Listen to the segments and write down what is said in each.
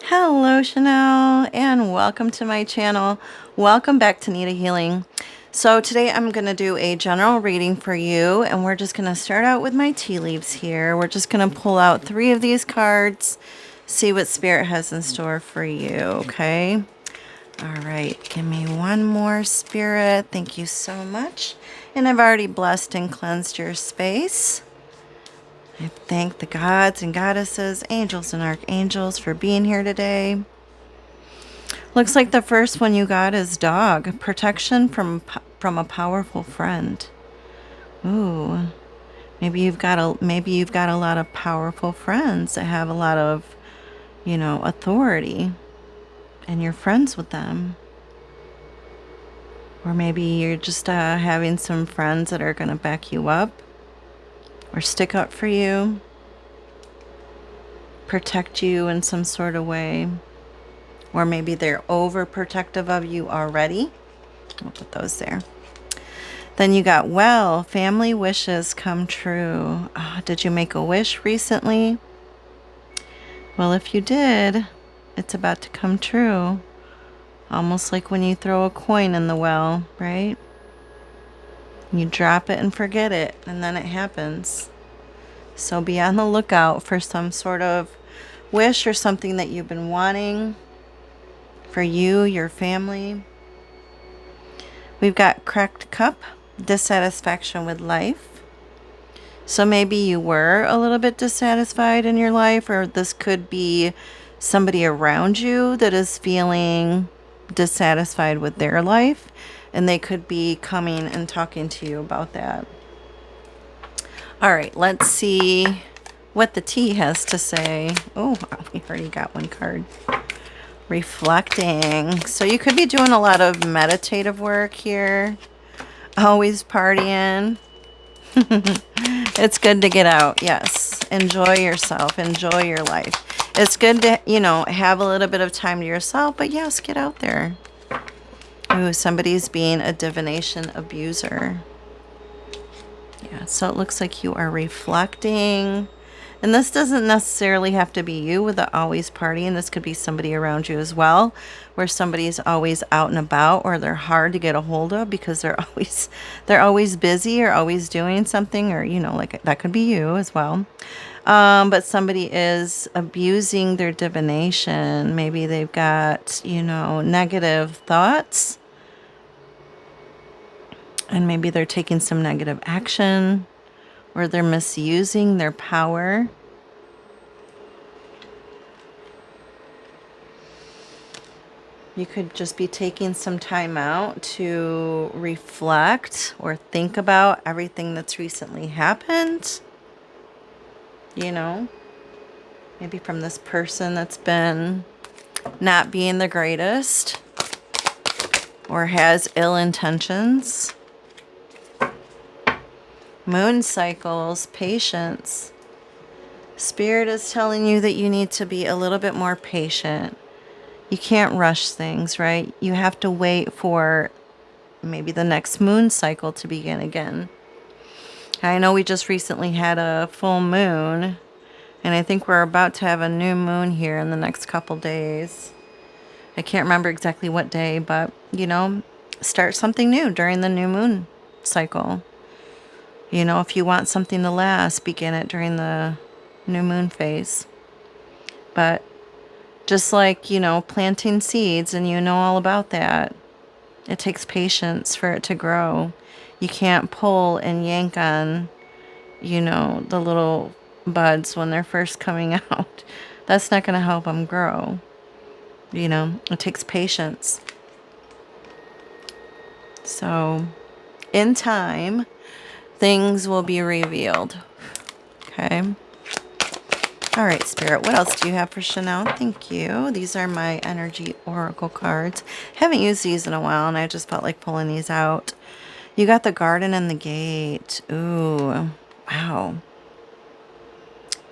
Hello, Chanel, and welcome to my channel. Welcome back to Nita Healing. So today I'm going to do a general reading for you, and we're just going to start out with my tea leaves here. We're just going to pull out 3 of these cards, see what Spirit has in store for you, okay? All right, give me one more, Spirit. Thank you so much. And I've already blessed and cleansed your space. I thank the gods and goddesses, angels and archangels for being here today. Looks like the first one you got is dog. Protection from a powerful friend. Ooh. Maybe you've got a lot of powerful friends that have a lot of, authority, and you're friends with them. Or maybe you're just having some friends that are going to back you up or stick up for you, protect you in some sort of way. Or maybe they're overprotective of you already. I'll put those there. Then you got, well, family wishes come true. Did you make a wish recently? Well, if you did, it's about to come true. Almost like when you throw a coin in the well, right? You drop it and forget it, and then it happens. So be on the lookout for some sort of wish or something that you've been wanting for you, your family. We've got cracked cup, dissatisfaction with life. So maybe you were a little bit dissatisfied in your life, or this could be somebody around you that is feeling dissatisfied with their life, and they could be coming and talking to you about that. All right, let's see what the tea has to say. Oh, we already got one card. Reflecting. So you could be doing a lot of meditative work here. Always partying. It's good to get out. Yes. Enjoy yourself. Enjoy your life. It's good to, have a little bit of time to yourself, but yes, get out there. Ooh, somebody's being a divination abuser. Yeah, so it looks like you are reflecting. And this doesn't necessarily have to be you with the always partying. This could be somebody around you as well, where somebody's always out and about, or they're hard to get a hold of because they're always busy or always doing something, or like that could be you as well. But somebody is abusing their divination. Maybe they've got, negative thoughts, and maybe they're taking some negative action, or they're misusing their power. You could just be taking some time out to reflect or think about everything that's recently happened. Maybe from this person that's been not being the greatest or has ill intentions. Moon cycles, patience. Spirit is telling you that you need to be a little bit more patient. You can't rush things, right? You have to wait for maybe the next moon cycle to begin again. I know we just recently had a full moon, and I think we're about to have a new moon here in the next couple days. I can't remember exactly what day, but, start something new during the new moon cycle. If you want something to last, begin it during the new moon phase. But just like, planting seeds, and all about that, it takes patience for it to grow. You can't pull and yank on, the little buds when they're first coming out. That's not going to help them grow. It takes patience. So, in time, things will be revealed. Okay. All right, Spirit, what else do you have for Chanel? Thank you. These are my energy oracle cards. Haven't used these in a while, and I just felt like pulling these out. You got the garden and the gate. Ooh, wow.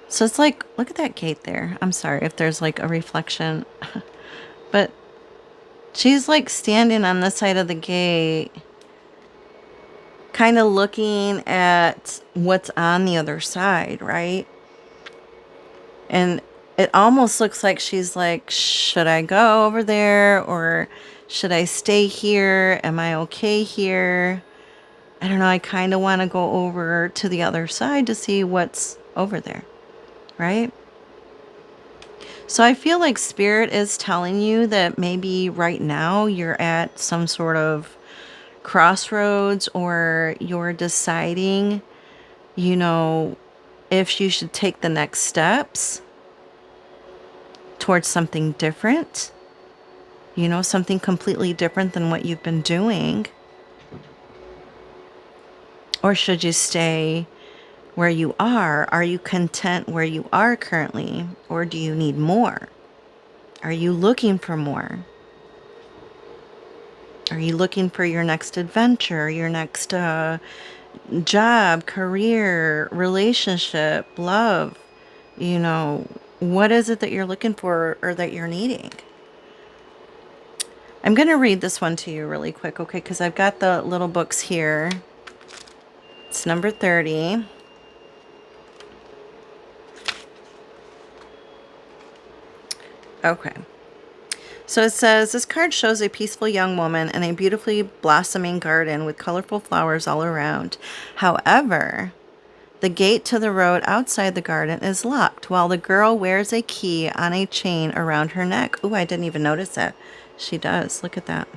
So it's like, look at that gate there. I'm sorry if there's like a reflection, but she's like standing on the side of the gate, kind of looking at what's on the other side, right? And it almost looks like she's like, should I go over there or should I stay here? Am I okay here? I don't know. I kind of want to go over to the other side to see what's over there, right? So I feel like Spirit is telling you that maybe right now you're at some sort of crossroads, or you're deciding, you know, if you should take the next steps towards something different, something completely different than what you've been doing. Or should you stay where you are? Are you content where you are currently? Or do you need more? Are you looking for more? Are you looking for your next adventure, your next job, career, relationship, love? What is it that you're looking for or that you're needing? I'm going to read this one to you really quick, okay? Because I've got the little books here. It's number 30. Okay. So it says, this card shows a peaceful young woman in a beautifully blossoming garden with colorful flowers all around. However, the gate to the road outside the garden is locked while the girl wears a key on a chain around her neck. Ooh, I didn't even notice that. She does. Look at that.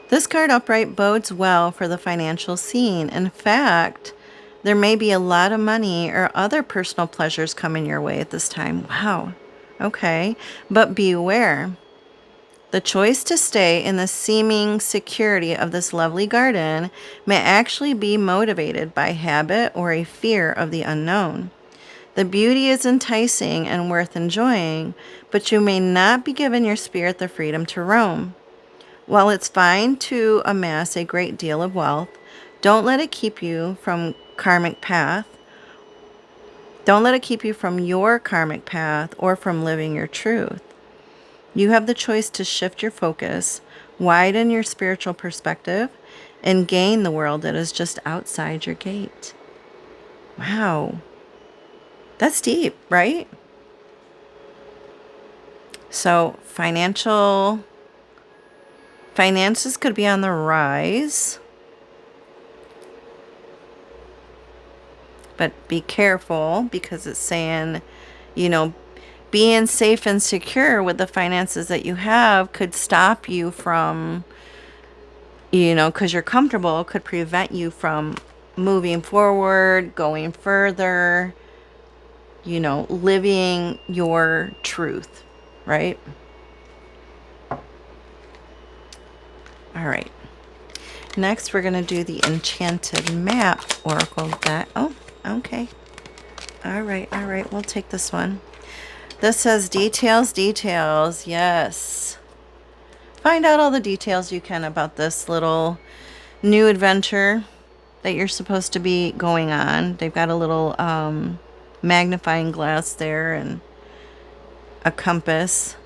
This card upright bodes well for the financial scene. In fact, there may be a lot of money or other personal pleasures coming your way at this time. Wow. Okay. But beware. The choice to stay in the seeming security of this lovely garden may actually be motivated by habit or a fear of the unknown. The beauty is enticing and worth enjoying, but you may not be given your spirit the freedom to roam. While it's fine to amass a great deal of wealth, don't let it keep you from karmic path. Don't let it keep you from your karmic path or from living your truth. You have the choice to shift your focus, widen your spiritual perspective, and gain the world that is just outside your gate. Wow. That's deep, right? So finances could be on the rise, but be careful because it's saying, being safe and secure with the finances that you have could stop you from, because you're comfortable, could prevent you from moving forward, going further, living your truth, right? All right. Next, we're going to do the Enchanted Map Oracle deck. Oh, okay. All right. We'll take this one. This says details. Yes. Find out all the details you can about this little new adventure that you're supposed to be going on. They've got a little magnifying glass there and a compass.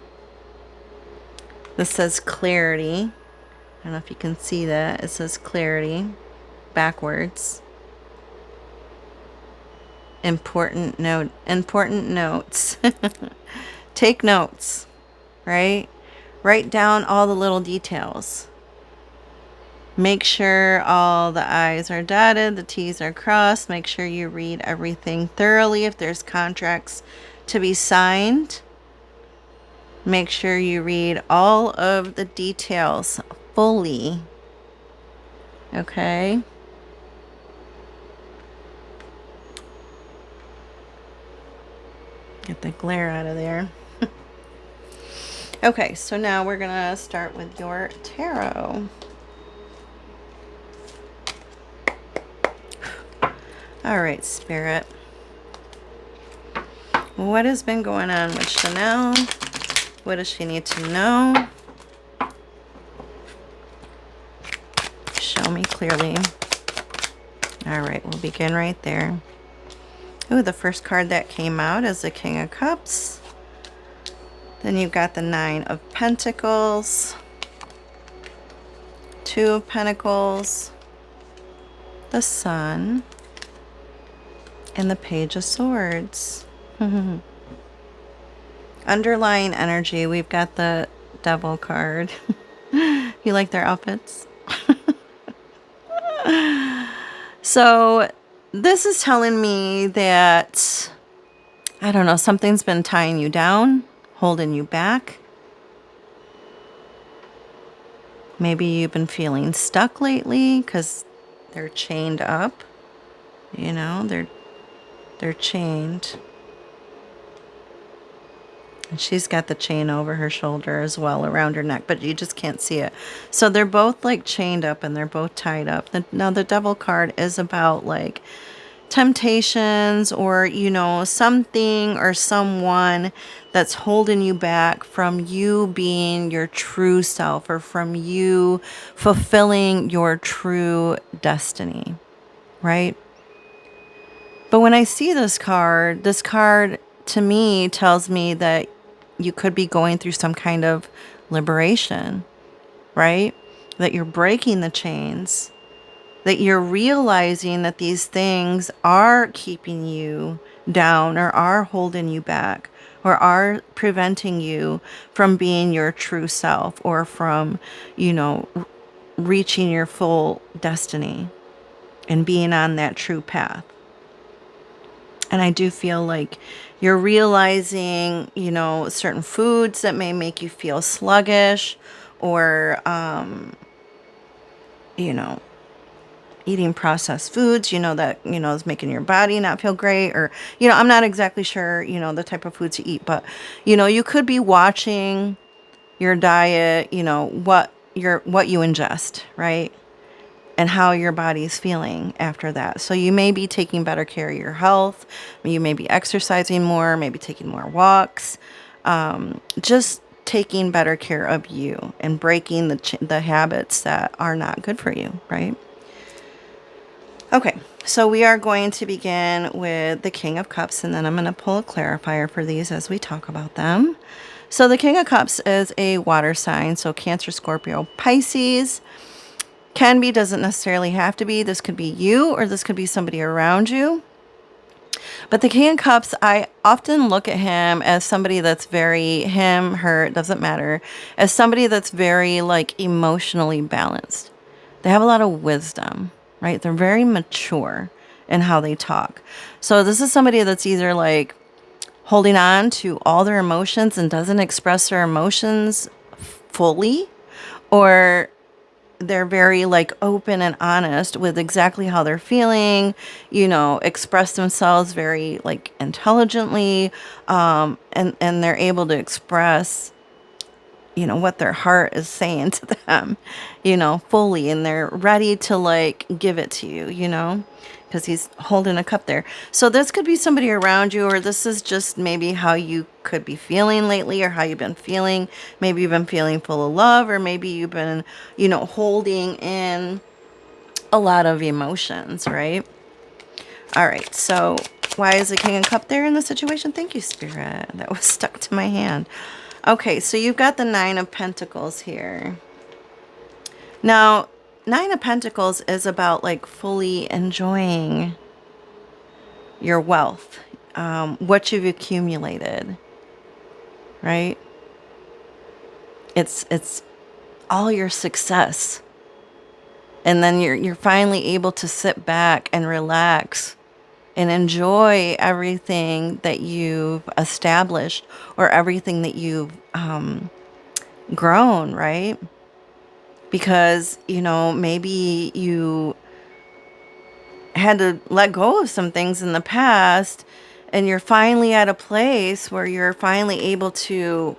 This says clarity. I don't know if you can see that. It says clarity backwards. Important notes. Take notes, right? Write down all the little details. Make sure all the I's are dotted, the T's are crossed. Make sure you read everything thoroughly. If there's contracts to be signed, make sure you read all of the details fully. Okay? Get the glare out of there. Okay, so now we're going to start with your tarot. All right, Spirit. What has been going on with Chanelle? What does she need to know? Show me clearly. All right, we'll begin right there. Ooh, the first card that came out is the King of Cups. Then you've got the Nine of Pentacles, Two of Pentacles, the Sun, And the Page of Swords. Underlying energy, we've got the Devil card. You like their outfits? So this is telling me that, I don't know, something's been tying you down, holding you back. Maybe you've been feeling stuck lately because they're chained up. You know, they're chained. And she's got the chain over her shoulder as well, around her neck, but you just can't see it. So they're both like chained up and they're both tied up. Now the Devil card is about like temptations or, you know, something or someone that's holding you back from you being your true self or from you fulfilling your true destiny, right? But when I see this card to me tells me that you could be going through some kind of liberation, right? That you're breaking the chains, that you're realizing that these things are keeping you down or are holding you back or are preventing you from being your true self or from, you know, reaching your full destiny and being on that true path. And I do feel like you're realizing, you know, certain foods that may make you feel sluggish or, you know, eating processed foods, you know, that, you know, is making your body not feel great or, you know, I'm not exactly sure, you know, the type of foods you eat, but, you know, you could be watching your diet, you know, what you ingest, right? And how your body's feeling after that. So you may be taking better care of your health. You may be exercising more, maybe taking more walks, just taking better care of you and breaking the habits that are not good for you, right? Okay, so we are going to begin with the King of Cups, and then I'm going to pull a clarifier for these as we talk about them. So the King of Cups is a water sign, so Cancer, Scorpio, Pisces. Can be, doesn't necessarily have to be. This could be you or this could be somebody around you. But the King of Cups, I often look at him as somebody that's very, him, her, it doesn't matter, as somebody that's very like emotionally balanced. They have a lot of wisdom, right? They're very mature in how they talk. So this is somebody that's either like holding on to all their emotions and doesn't express their emotions fully, or they're very like open and honest with exactly how they're feeling, you know, express themselves very like intelligently, and they're able to express, you know, what their heart is saying to them, you know, fully, and they're ready to like give it to you, you know, because he's holding a cup there. So this could be somebody around you, or this is just maybe how you could be feeling lately or how you've been feeling. Maybe you've been feeling full of love, or maybe you've been, you know, holding in a lot of emotions, right? All right, so why is the King of Cup there in the situation? Thank you, Spirit. That was stuck to my hand. Okay, so you've got the Nine of Pentacles here. Now, Nine of Pentacles is about like fully enjoying your wealth, what you've accumulated, right? It's all your success. And then you're finally able to sit back and relax and enjoy everything that you've established or everything that you've grown, right? Because, you know, maybe you had to let go of some things in the past and you're finally at a place where you're finally able to,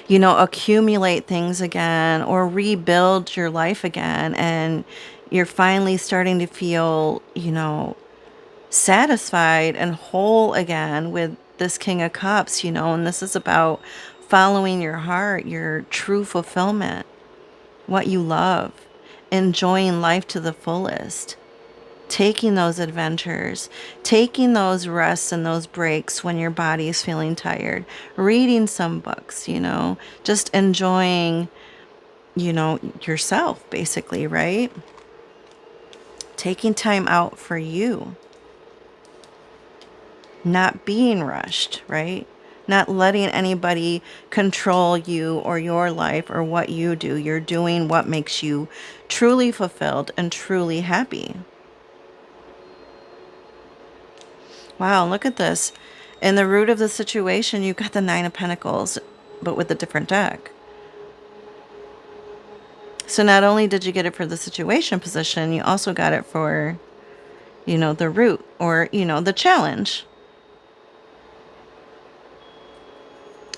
you know, accumulate things again or rebuild your life again. And you're finally starting to feel, you know, satisfied and whole again with this King of Cups, you know, and this is about following your heart, your true fulfillment, what you love, enjoying life to the fullest, taking those adventures, taking those rests and those breaks when your body is feeling tired, reading some books, you know, just enjoying, you know, yourself basically, right? Taking time out for you. not being rushed, right? Not letting anybody control you or your life or what you do. You're doing what makes you truly fulfilled and truly happy. Wow, look at this. In the root of the situation, you got the Nine of Pentacles, but with a different deck. So not only did you get it for the situation position, you also got it for, the root or, the challenge.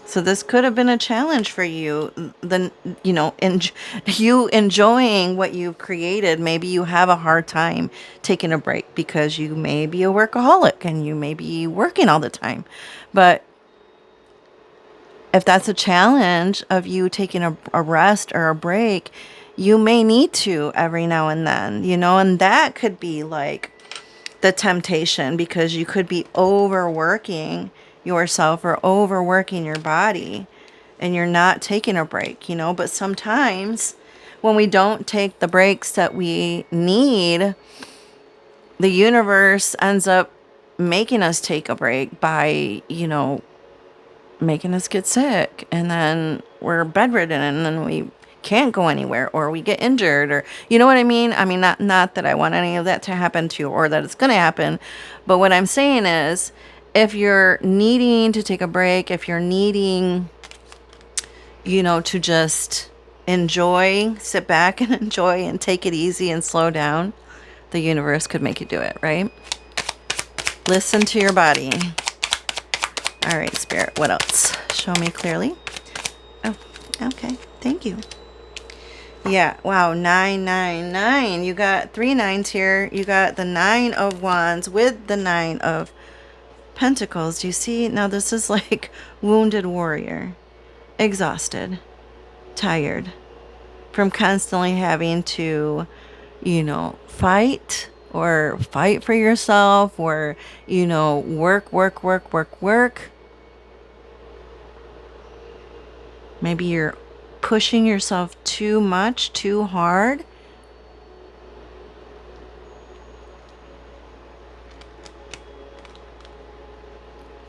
So this could have been a challenge for you. You enjoying what you've created. Maybe you have a hard time taking a break because you may be a workaholic and you may be working all the time. But if that's a challenge of you taking a rest or a break, you may need to every now and then, and that could be like the temptation, because you could be overworking yourself or overworking your body and you're not taking a break, but sometimes when we don't take the breaks that we need, the universe ends up making us take a break by, making us get sick, and then we're bedridden, and then we can't go anywhere, or we get injured, or you know what I mean? I mean, not that I want any of that to happen to you or that it's going to happen, but what I'm saying is, if you're needing to take a break, if you're needing, to just enjoy, sit back and enjoy and take it easy and slow down, the universe could make you do it, right? Listen to your body. All right, Spirit, what else? Show me clearly. Oh, okay. Thank you. Yeah, wow, 999. You got 3 nines here. You got the 9 of Wands with the 9 of Pentacles. Do you see? Now this is like wounded warrior. Exhausted. Tired. From constantly having to, fight for yourself, or, work. Maybe you're pushing yourself too much, too hard.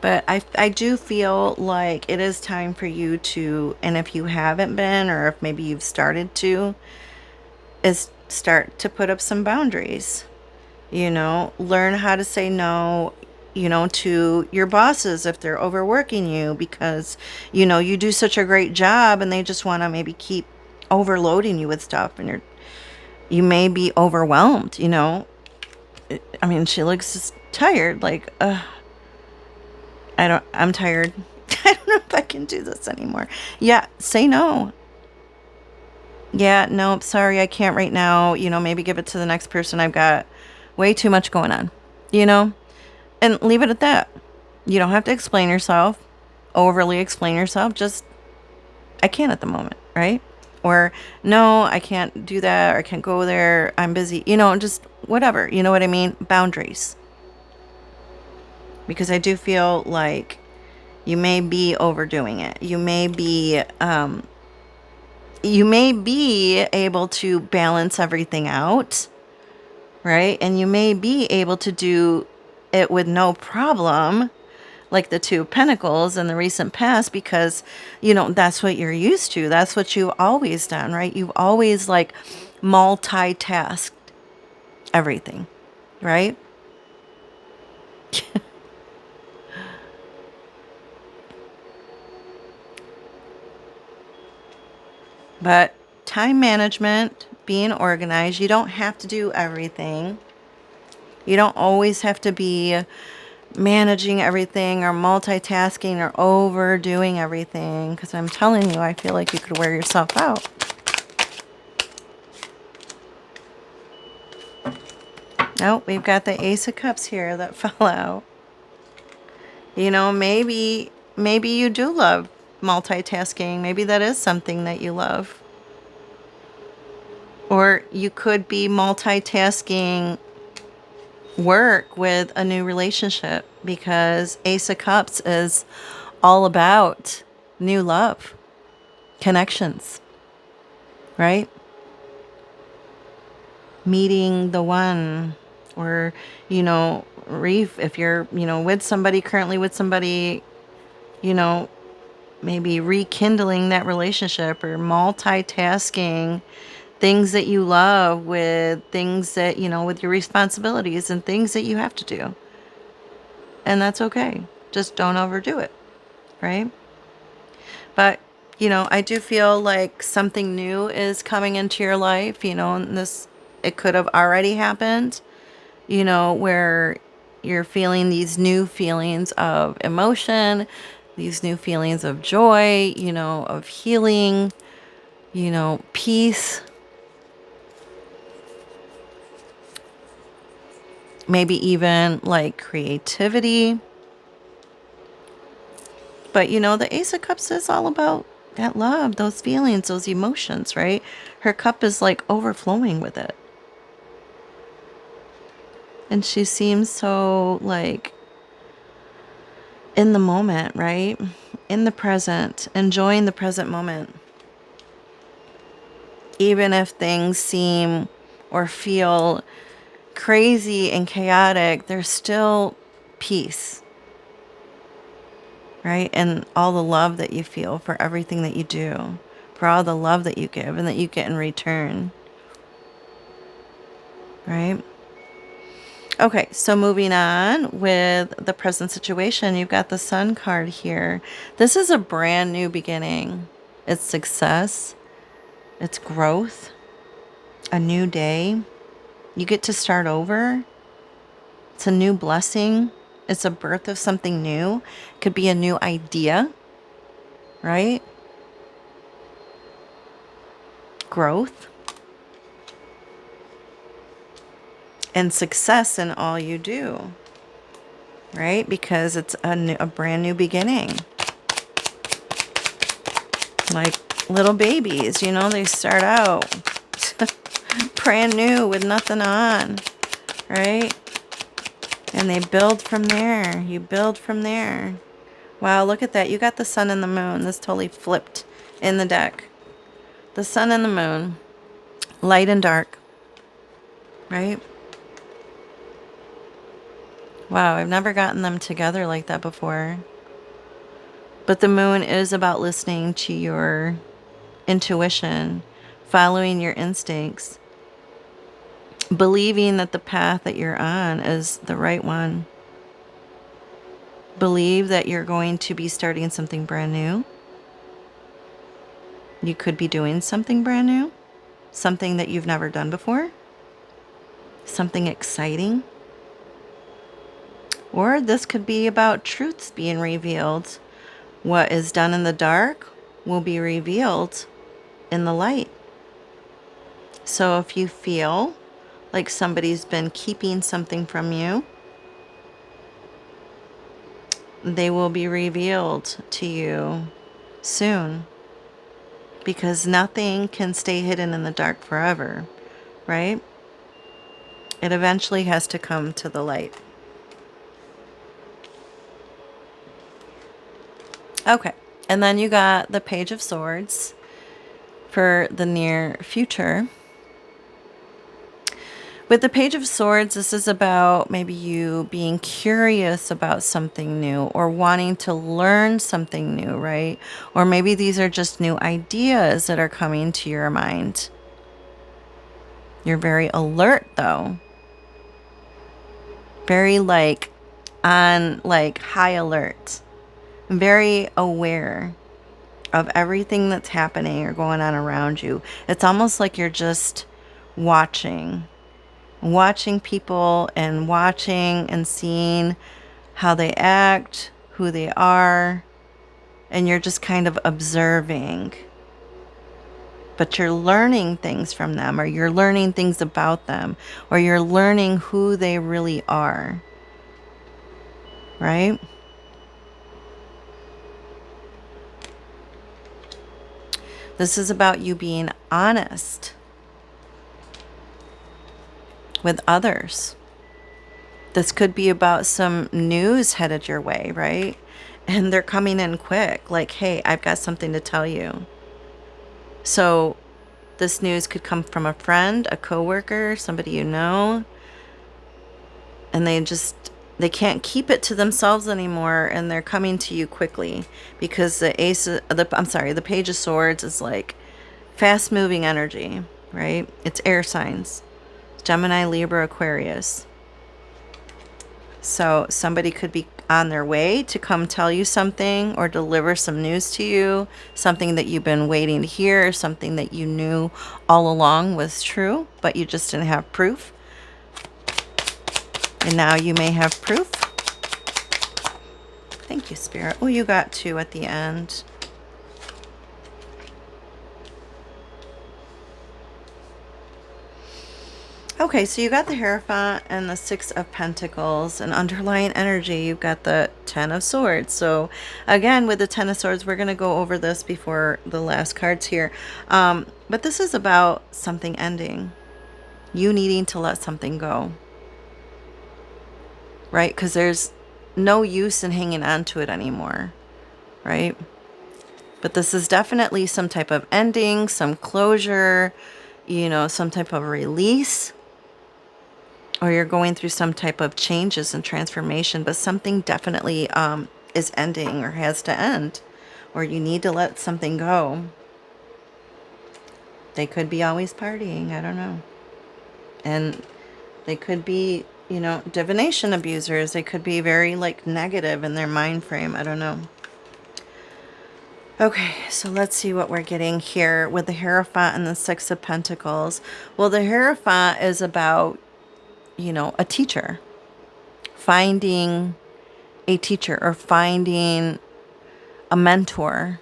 But I do feel like it is time for you to, and if you haven't been, or if maybe you've started to, is start to put up some boundaries. Learn how to say no, to your bosses if they're overworking you, because, you do such a great job and they just want to maybe keep overloading you with stuff, and you may be overwhelmed, I mean, she looks just tired, like, I'm tired. I don't know if I can do this anymore. Yeah, say no. Yeah, nope, sorry, I can't right now. Maybe give it to the next person. I've got way too much going on, and leave it at that. You don't have to explain yourself, overly explain yourself. Just, I can't at the moment, right? Or, no, I can't do that, or I can't go there. I'm busy, just whatever. You know what I mean? Boundaries. Because I do feel like you may be overdoing it. You may be able to balance everything out, right? And you may be able to do it with no problem, like the Two of Pentacles in the recent past, because, that's what you're used to. That's what you've always done, right? You've always like multitasked everything, right? But time management, being organized, you don't have to do everything. You don't always have to be managing everything or multitasking or overdoing everything, because I'm telling you, I feel like you could wear yourself out. Oh, we've got the Ace of Cups here that fell out. Maybe you do love multitasking. Maybe that is something that you love. Or you could be multitasking work with a new relationship, because Ace of Cups is all about new love, connections, right? Meeting the one, Or, if you're, with somebody, currently with somebody, you know, maybe rekindling that relationship or multitasking things that you love with things that, with your responsibilities and things that you have to do. And that's okay. Just don't overdo it, right? But, I do feel like something new is coming into your life, and it could have already happened, where you're feeling these new feelings of emotion, these new feelings of joy, of healing, peace, maybe even like creativity. But the Ace of Cups is all about that love, those feelings, those emotions, right? Her cup is like overflowing with it. And she seems so like in the moment, right? In the present, enjoying the present moment. Even if things seem or feel crazy and chaotic, there's still peace, right? And all the love that you feel for everything that you do, for all the love that you give and that you get in return, right? Okay, so moving on with the present situation, you've got the Sun card here. This is a brand new beginning. It's success, it's growth, a new day. You get to start over. It's a new blessing. It's a birth of something new. It could be a new idea, right? Growth and success in all you do, right? Because it's a brand new beginning. Like little babies, they start out brand new with nothing on, right? And they build from there. You build from there. Wow, look at that. You got the sun and the moon. This totally flipped in the deck. The sun and the moon, light and dark, right? Wow, I've never gotten them together like that before. But the moon is about listening to your intuition, following your instincts, believing that the path that you're on is the right one. Believe that you're going to be starting something brand new. You could be doing something brand new, something that you've never done before, something exciting. Or this could be about truths being revealed. What is done in the dark will be revealed in the light. So if you feel like somebody's been keeping something from you, they will be revealed to you soon. Because nothing can stay hidden in the dark forever, right? It eventually has to come to the light. Okay, and then you got the Page of Swords for the near future. With the Page of Swords, this is about maybe you being curious about something new or wanting to learn something new, right? Or maybe these are just new ideas that are coming to your mind. You're very alert, though. Very on high alert. Very aware of everything that's happening or going on around you. It's almost like you're just watching people and watching and seeing how they act, who they are, and you're just kind of observing. But you're learning things from them, or you're learning things about them, or you're learning who they really are, right? This is about you being honest with others. This could be about some news headed your way, right? And they're coming in quick, like, hey, I've got something to tell you. So this news could come from a friend, a coworker, somebody you know. and they can't keep it to themselves anymore, and they're coming to you quickly because the Page of Swords is like fast moving energy, right? It's air signs. Gemini, Libra, Aquarius. So somebody could be on their way to come tell you something or deliver some news to you, something that you've been waiting to hear, something that you knew all along was true, but you just didn't have proof. And now you may have proof. Thank you, Spirit. Oh, you got 2 at the end. Okay, so you got the Hierophant and the 6 of Pentacles, and underlying energy, you've got the 10 of Swords. So again, with the 10 of Swords, we're going to go over this before the last cards here. But this is about something ending. You needing to let something go. Right? Because there's no use in hanging on to it anymore. Right? But this is definitely some type of ending, some closure, you know, some type of release. Or you're going through some type of changes and transformation, but something definitely is ending or has to end, or you need to let something go. They could be always partying, I don't know. And they could be, you know, divination abusers. They could be very like negative in their mind frame. I don't know. Okay, so let's see what we're getting here with the Hierophant and the 6 of Pentacles. Well, the Hierophant is about, you know, a teacher. Finding a teacher or finding a mentor.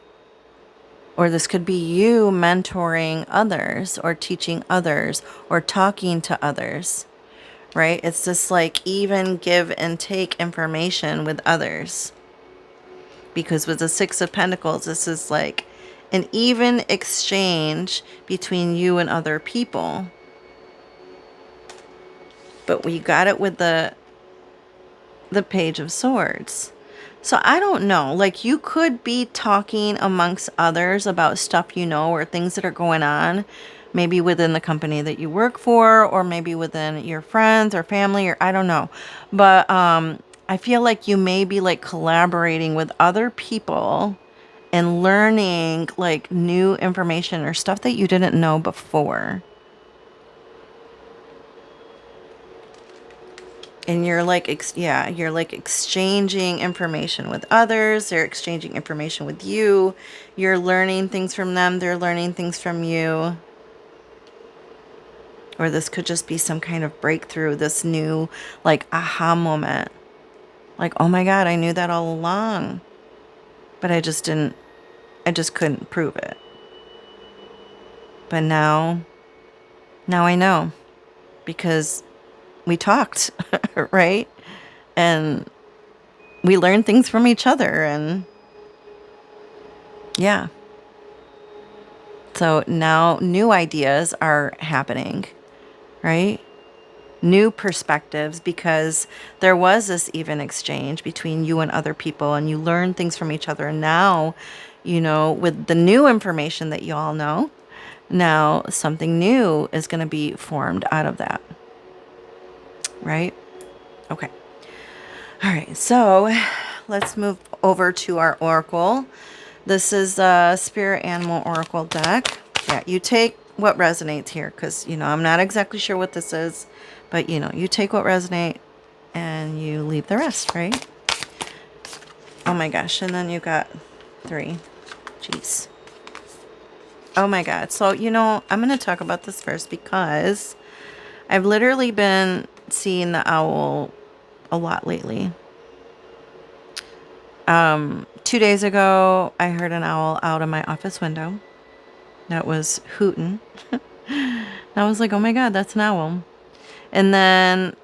Or this could be you mentoring others or teaching others or talking to others, right? It's just like even give and take information with others. Because with the 6 of Pentacles, this is like an even exchange between you and other people. But we got it with the Page of Swords. So I don't know, like you could be talking amongst others about stuff you know or things that are going on, maybe within the company that you work for or maybe within your friends or family or I don't know. But I feel like you may be like collaborating with other people and learning like new information or stuff that you didn't know before. And you're like, you're like exchanging information with others. They're exchanging information with you. You're learning things from them. They're learning things from you. Or this could just be some kind of breakthrough, this new like aha moment. Like, oh my God, I knew that all along. But I just couldn't prove it. But now I know. Because we talked, right? And we learned things from each other and yeah. So now new ideas are happening, right? New perspectives because there was this even exchange between you and other people and you learned things from each other. And now, you know, with the new information that you all know, now something new is going to be formed out of that. Right? Okay. All right. So let's move over to our oracle. This is a Spirit Animal Oracle deck. Yeah, you take what resonates here because, you know, I'm not exactly sure what this is, but, you know, you take what resonates and you leave the rest, right? Oh my gosh. And then you got 3. Jeez. Oh my God. So, you know, I'm going to talk about this first because I've literally been seeing the owl a lot lately. 2 days ago, I heard an owl out of my office window that was hooting. I was like, oh my God, that's an owl. And then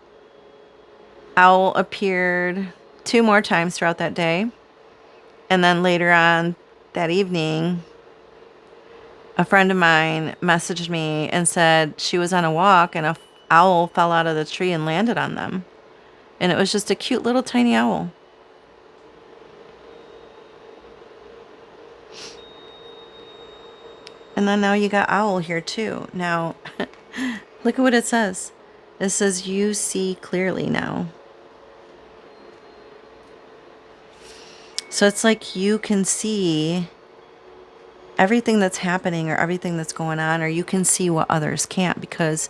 owl appeared 2 more times throughout that day. And then later on that evening, a friend of mine messaged me and said she was on a walk and a owl fell out of the tree and landed on them. And it was just a cute little tiny owl. And then now you got owl here too. Now, look at what it says. It says you see clearly now. So it's like you can see everything that's happening or everything that's going on, or you can see what others can't, because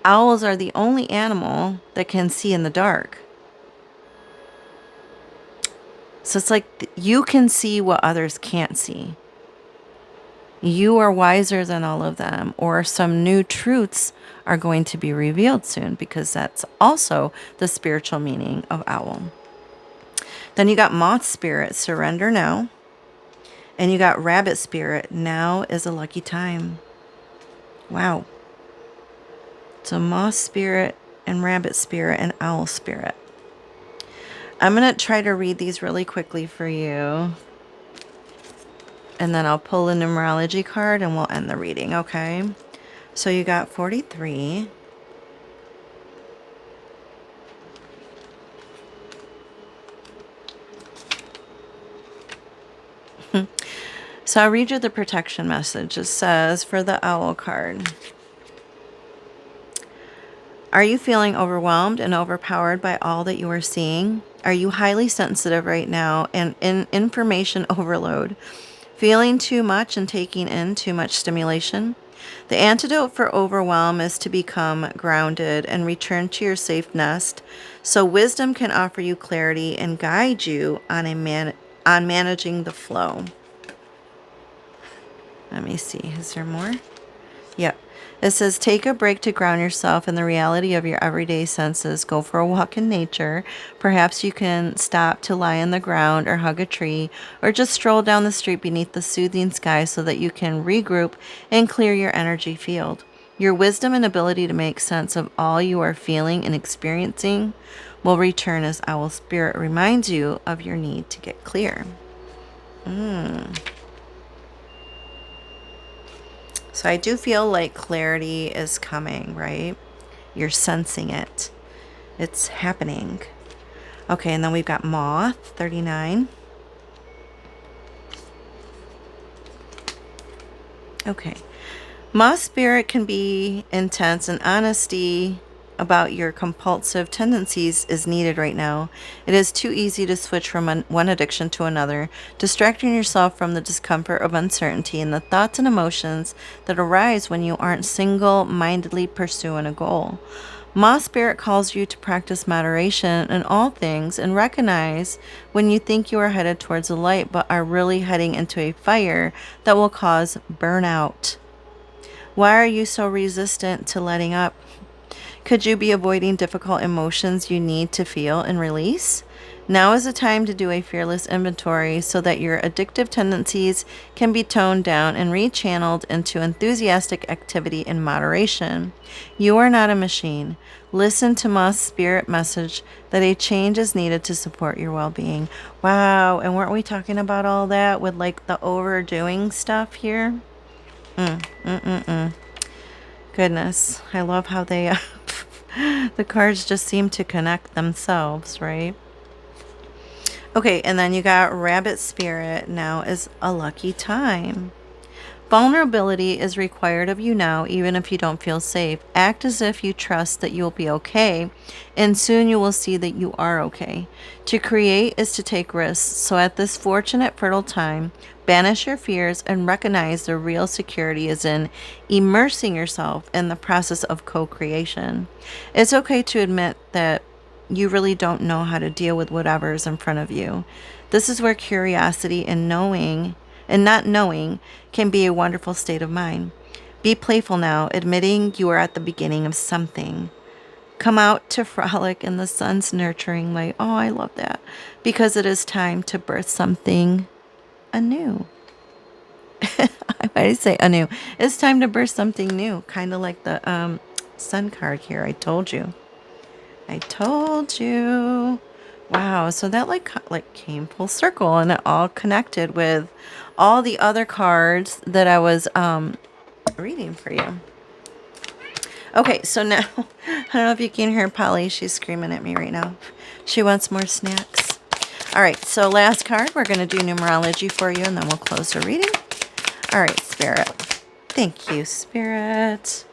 owls are the only animal that can see in the dark. So it's like you can see what others can't see. You are wiser than all of them, or some new truths are going to be revealed soon, because that's also the spiritual meaning of owl. Then you got moth spirit, surrender now. And you got rabbit spirit, now is a lucky time. Wow. So moth spirit and rabbit spirit and owl spirit. I'm going to try to read these really quickly for you. And then I'll pull a numerology card and we'll end the reading, okay? So you got 43. So I'll read you the protection message. It says, for the owl card, are you feeling overwhelmed and overpowered by all that you are seeing? Are you highly sensitive right now and in information overload? Feeling too much and taking in too much stimulation? The antidote for overwhelm is to become grounded and return to your safe nest, so wisdom can offer you clarity and guide you on managing the flow. Let me see. Is there more? Yep. It says, take a break to ground yourself in the reality of your everyday senses. Go for a walk in nature. Perhaps you can stop to lie on the ground or hug a tree, or just stroll down the street beneath the soothing sky so that you can regroup and clear your energy field. Your wisdom and ability to make sense of all you are feeling and experiencing will return as owl spirit reminds you of your need to get clear. So I do feel like clarity is coming, right? You're sensing it. It's happening. Okay, and then we've got moth, 39. Okay. Moth spirit can be intense, and honesty about your compulsive tendencies is needed right now. It is too easy to switch from one addiction to another, distracting yourself from the discomfort of uncertainty and the thoughts and emotions that arise when you aren't single-mindedly pursuing a goal. Moth spirit calls you to practice moderation in all things and recognize when you think you are headed towards the light but are really heading into a fire that will cause burnout. Why are you so resistant to letting up? Could you be avoiding difficult emotions you need to feel and release? Now is the time to do a fearless inventory so that your addictive tendencies can be toned down and rechanneled into enthusiastic activity in moderation. You are not a machine. Listen to Moth's spirit message that a change is needed to support your well-being. Wow, and weren't we talking about all that with like the overdoing stuff here? Goodness, I love how they, the cards just seem to connect themselves, right? Okay, and then you got rabbit spirit. Now is a lucky time. Vulnerability is required of you now, even if you don't feel safe. Act as if you trust that you'll be okay, and soon you will see that you are okay. To create is to take risks, so at this fortunate, fertile time, banish your fears and recognize the real security is in immersing yourself in the process of co-creation. It's okay to admit that you really don't know how to deal with whatever's in front of you. This is where curiosity and knowing and not knowing can be a wonderful state of mind. Be playful now, admitting you are at the beginning of something. Come out to frolic in the sun's nurturing light. Oh, I love that. Because it is time to birth something anew. Why did I say anew? It's time to birth something new. Kind of like the sun card here. I told you. I told you. Wow, so that like came full circle, and it all connected with all the other cards that I was reading for you. Okay, so now I don't know if you can hear Polly. She's screaming at me right now. She wants more snacks. All right, so last card, we're going to do numerology for you, and then we'll close the reading. All right, Spirit. Thank you, Spirit.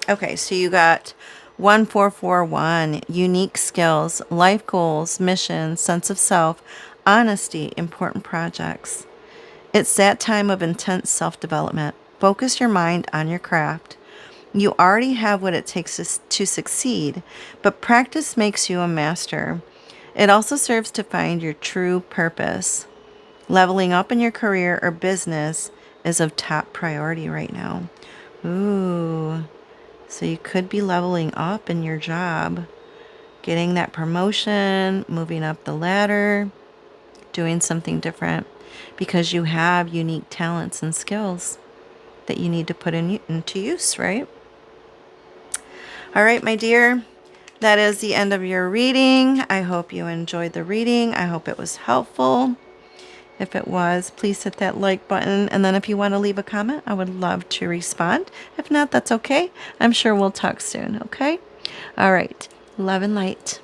Okay, so you got 1441, unique skills, life goals, mission, sense of self, honesty, important projects. It's that time of intense self-development. Focus your mind on your craft. You already have what it takes to succeed, but practice makes you a master. It also serves to find your true purpose. Leveling up in your career or business is of top priority right now. Ooh, so you could be leveling up in your job, getting that promotion, moving up the ladder, doing something different because you have unique talents and skills that you need to put into use, right? All right, my dear, that is the end of your reading. I hope you enjoyed the reading. I hope it was helpful. If it was, please hit that like button. And then if you want to leave a comment, I would love to respond. If not, that's okay. I'm sure we'll talk soon, okay? All right. Love and light.